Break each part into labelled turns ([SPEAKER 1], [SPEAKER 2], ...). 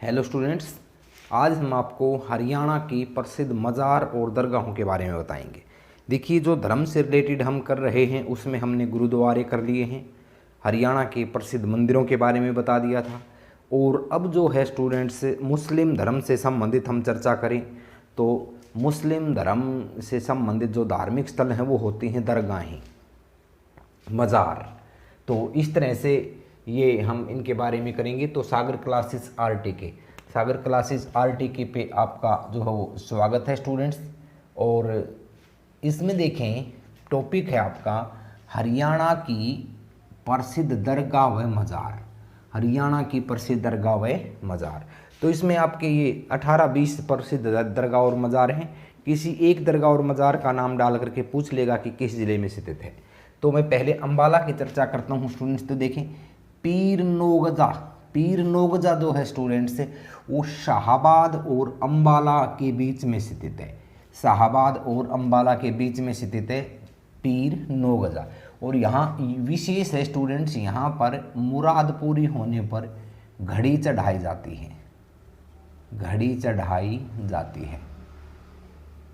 [SPEAKER 1] Hello students, आज हम आपको हरियाणा की प्रसिद्ध मज़ार और दरगाहों के बारे में बताएंगे। देखिए, जो धर्म से रिलेटेड हम कर रहे हैं उसमें हमने गुरुद्वारे कर लिए हैं, हरियाणा के प्रसिद्ध मंदिरों के बारे में बता दिया था। और अब जो है स्टूडेंट्स, मुस्लिम धर्म से संबंधित हम चर्चा करें तो मुस्लिम धर्म से संबंधित जो धार्मिक स्थल हैं वो होती हैं दरगाहें, मज़ार। तो इस तरह से ये हम इनके बारे में करेंगे। तो सागर क्लासेस आर.टी.के पे आपका जो है वो स्वागत है स्टूडेंट्स। और इसमें देखें, टॉपिक है आपका हरियाणा की प्रसिद्ध दरगाह व मज़ार। हरियाणा की प्रसिद्ध दरगाह व मज़ार, तो इसमें आपके ये 18-20 प्रसिद्ध दरगाह और मज़ार हैं। किसी एक दरगाह और मज़ार का नाम डाल करके पूछ लेगा कि किस ज़िले में स्थित है। तो मैं पहले अम्बाला की चर्चा करता हूँ स्टूडेंट्स। तो देखें, पीर नोगजा जो है स्टूडेंट्स, वो शाहाबाद और अम्बाला के बीच में स्थित है। शाहाबाद और अम्बाला के बीच में स्थित है पीर नोगजा। और यहाँ विशेष है स्टूडेंट्स, यहाँ पर मुराद पूरी होने पर घड़ी चढ़ाई जाती है।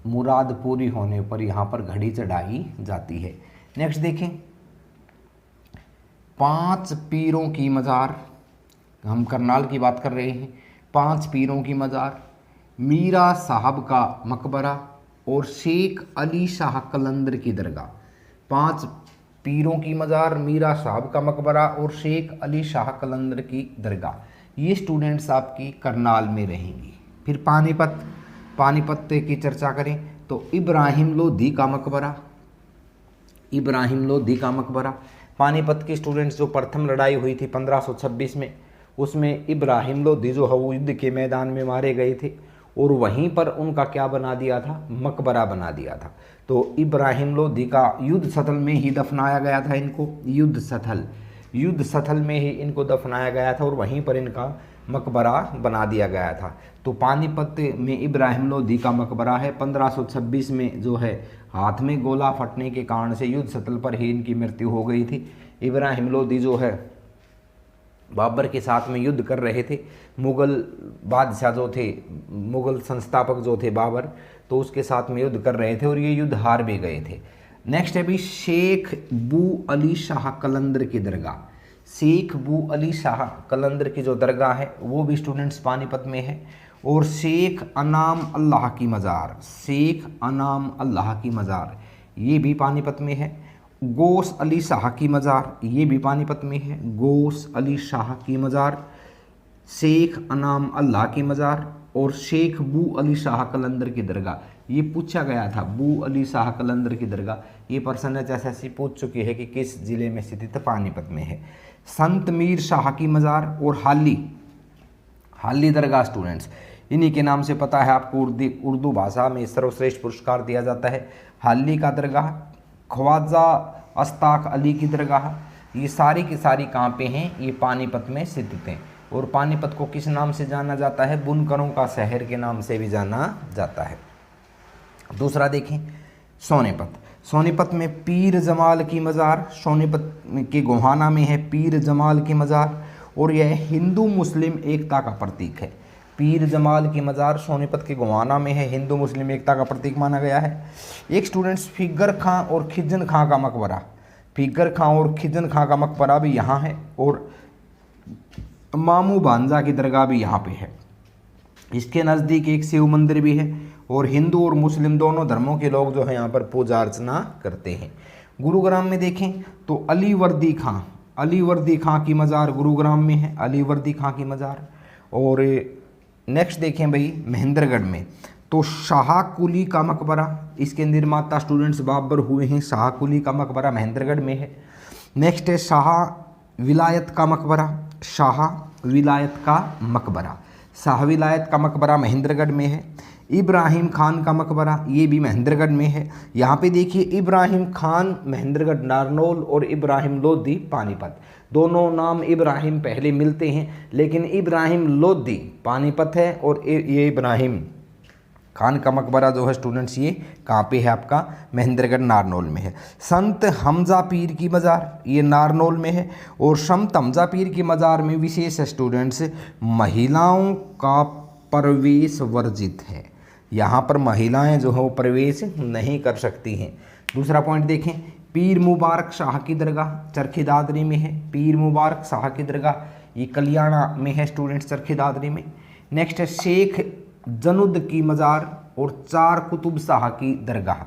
[SPEAKER 1] मुराद पूरी होने पर यहाँ पर घड़ी चढ़ाई जाती है। नेक्स्ट देखें, 5 पीरों की मज़ार, हम करनाल की बात कर रहे हैं। 5 पीरों की मज़ार, मीरा साहब का मकबरा और शेख अली शाह कलंदर की दरगाह। 5 पीरों की मज़ार, मीरा साहब का मकबरा और शेख अली शाह कलंदर की दरगाह, ये स्टूडेंट्स आपकी करनाल में रहेंगी। फिर पानीपत की चर्चा करें तो इब्राहिम लोधी का मकबरा। पानीपत की स्टूडेंट्स जो प्रथम लड़ाई हुई थी 1526 में, उसमें इब्राहिम लोधी जो है वो युद्ध के मैदान में मारे गए थे और वहीं पर उनका क्या बना दिया था, मकबरा बना दिया था। तो इब्राहिम लोधी का युद्ध स्थल में ही दफनाया गया था इनको, युद्ध स्थल में ही इनको दफनाया गया था और वहीं पर इनका मकबरा बना दिया गया था। तो पानीपत में इब्राहिम लोधी का मकबरा है। 1526 में जो है हाथ में गोला फटने के कारण से युद्ध स्थल पर ही इनकी मृत्यु हो गई थी। इब्राहिम लोधी जो है बाबर के साथ में युद्ध कर रहे थे। मुग़ल बादशाह जो थे, मुग़ल संस्थापक जो थे बाबर, तो उसके साथ में युद्ध कर रहे थे और ये युद्ध हार भी गए थे। नेक्स्ट है भी शेख बू अली शाह कलंदर की दरगाह। शेख बू अली शाह कलंदर की जो दरगाह है वो भी स्टूडेंट्स पानीपत में है। और शेख अनाम अल्लाह की मज़ार, ये भी पानीपत में है। गोस अली शाह की मज़ार, ये भी पानीपत में है। गोस अली शाह की मज़ार, शेख अनाम अल्लाह की मज़ार और शेख बू अली शाह कलंदर की दरगाह। ये पूछा गया था, बू अली शाह कलंदर की दरगाह, ये पर्सन एचएसएससी पूछ चुकी है कि किस जिले में स्थित है, पानीपत में है। संत मीर शाह की मज़ार और हाली दरगाह स्टूडेंट्स, इन्हीं के नाम से पता है आपको, उर्दू भाषा में सर्वश्रेष्ठ पुरस्कार दिया जाता है। हाली का दरगाह, ख्वाजा अस्ताक अली की दरगाह, ये सारी की सारी कहाँ पे हैं, ये पानीपत में स्थित हैं। और पानीपत को किस नाम से जाना जाता है, बुनकरों का शहर के नाम से भी जाना जाता है। दूसरा देखें, सोनीपत में पीर जमाल की मज़ार, सोनीपत के गोहाना में है पीर जमाल की मज़ार और यह हिंदू मुस्लिम एकता का प्रतीक है। पीर जमाल की मज़ार सोनीपत के गोहाना में है, हिंदू मुस्लिम एकता का प्रतीक माना गया है। एक स्टूडेंट्स, फिगर खां और खिजन खां का मकबरा भी यहाँ है और मामू भांजा की दरगाह भी यहाँ पे है। इसके नज़दीक एक शिव मंदिर भी है और हिंदू और मुस्लिम दोनों धर्मों के लोग जो है यहाँ पर पूजा अर्चना करते हैं। गुरुग्राम में देखें तो अली वर्दी खां की मज़ार गुरुग्राम में है, अली वर्दी खां की मज़ार। और नेक्स्ट देखें भाई, महेंद्रगढ़ में तो शाह कुली का मकबरा, इसके निर्माता स्टूडेंट्स बाबर हुए हैं। शाह कुली का मकबरा महेंद्रगढ़ में है। नेक्स्ट है शाह विलायत का मकबरा महेंद्रगढ़ में है। इब्राहिम खान का मकबरा, ये भी महेंद्रगढ़ में है। यहाँ पे देखिए, इब्राहिम खान महेंद्रगढ़ नारनौल और इब्राहिम लोधी पानीपत, दोनों नाम इब्राहिम पहले मिलते हैं, लेकिन इब्राहिम लोधी पानीपत है और ये इब्राहिम खान का मकबरा जो है स्टूडेंट्स ये कहाँ पे है आपका, महेंद्रगढ़ नारनौल में है। संत हमजा पीर की मज़ार ये नारनौल में है। और संत हमजा पीर की मज़ार में विशेष है स्टूडेंट्स, महिलाओं का प्रवेश वर्जित है, यहाँ पर महिलाएं जो है वो प्रवेश नहीं कर सकती हैं। दूसरा पॉइंट देखें, पीर मुबारक शाह की दरगाह चरखी दादरी में है। पीर मुबारक शाह की दरगाह ये कल्याणा में है स्टूडेंट्स, चरखी दादरी में। नेक्स्ट है शेख जनुद की मज़ार और चार कुतुब शाह की दरगाह।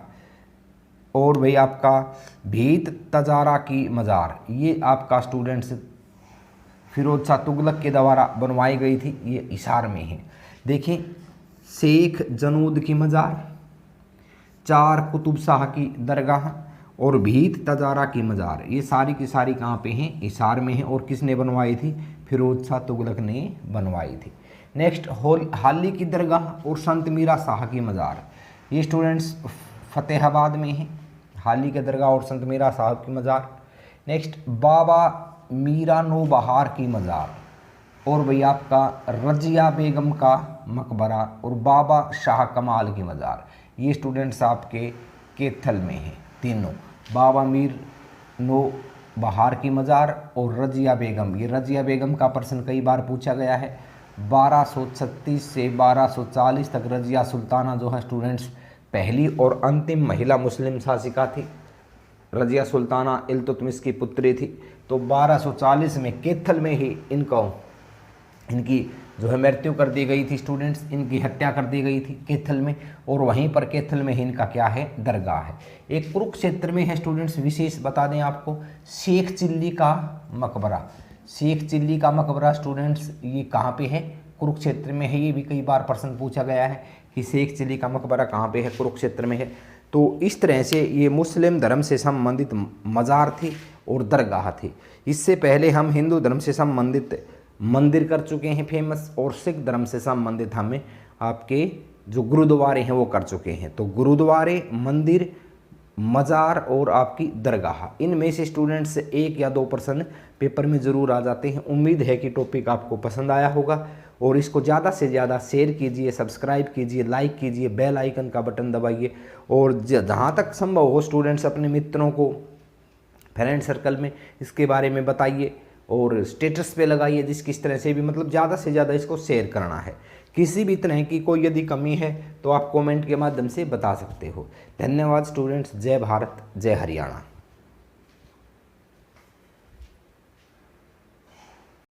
[SPEAKER 1] और भाई आपका भीत तजारा की मज़ार ये आपका स्टूडेंट्स फिरोज शाह तुगलक के द्वारा बनवाई गई थी, ये हिसार में है। देखिए शेख जनुद की मज़ार, चार कुतुब शाह की दरगाह और भीत तजारा की मज़ार ये सारी की सारी कहाँ पे हैं, हिसार में है। और किसने बनवाई थी, फिरोज शाह तुगलक ने बनवाई थी। नेक्स्ट हाली की दरगाह और संत मीरा शाह की मज़ार ये स्टूडेंट्स फतेहाबाद में है, हाली की दरगाह और संत मीरा शाह की मज़ार। नेक्स्ट बाबा मीरा नो बहार की मज़ार और भैया आपका रजिया बेगम का मकबरा और बाबा शाह कमाल की मज़ार ये स्टूडेंट्स आपके कैथल में है तीनों, बाबा मीर नो बहार की मज़ार और रजिया बेगम। ये रजिया बेगम का प्रश्न कई बार पूछा गया है। 1236 से 1240 तक रजिया सुल्ताना जो है स्टूडेंट्स पहली और अंतिम महिला मुस्लिम शासिका थी। रजिया सुल्ताना इल्तुतमिश की पुत्री थी। तो 1240 में कैथल में ही इनकी जो है मृत्यु कर दी गई थी स्टूडेंट्स, इनकी हत्या कर दी गई थी कैथल में। और वहीं पर कैथल में ही इनका क्या है, दरगाह है। एक कुरुक्षेत्र में है स्टूडेंट्स, विशेष बता दें आपको, शेख चिल्ली का मकबरा। शेख चिल्ली का मकबरा स्टूडेंट्स ये कहाँ पे है, कुरुक्षेत्र में है। ये भी कई बार प्रश्न पूछा गया है कि शेख चिल्ली का मकबरा कहाँ पे है, कुरुक्षेत्र में है। तो इस तरह से ये मुस्लिम धर्म से संबंधित मज़ार थी और दरगाह थी। इससे पहले हम हिंदू धर्म से संबंधित मंदिर कर चुके हैं फेमस, और सिख धर्म से संबंधित हमें आपके जो गुरुद्वारे हैं वो कर चुके हैं। तो गुरुद्वारे, मंदिर, मज़ार और आपकी दरगाह, इनमें से स्टूडेंट्स एक या दो प्रश्न पेपर में ज़रूर आ जाते हैं। उम्मीद है कि टॉपिक आपको पसंद आया होगा और इसको ज़्यादा से ज़्यादा शेयर कीजिए, सब्सक्राइब कीजिए, लाइक कीजिए, बेल आइकन का बटन दबाइए। और जहाँ तक संभव हो स्टूडेंट्स अपने मित्रों को फ्रेंड सर्कल में इसके बारे में बताइए और स्टेटस पे लगाइए, किस तरह से भी मतलब ज़्यादा से ज़्यादा इसको शेयर करना है। किसी भी तरह की कोई यदि कमी है तो आप कमेंट के माध्यम से बता सकते हो। धन्यवाद स्टूडेंट्स। जय भारत, जय हरियाणा।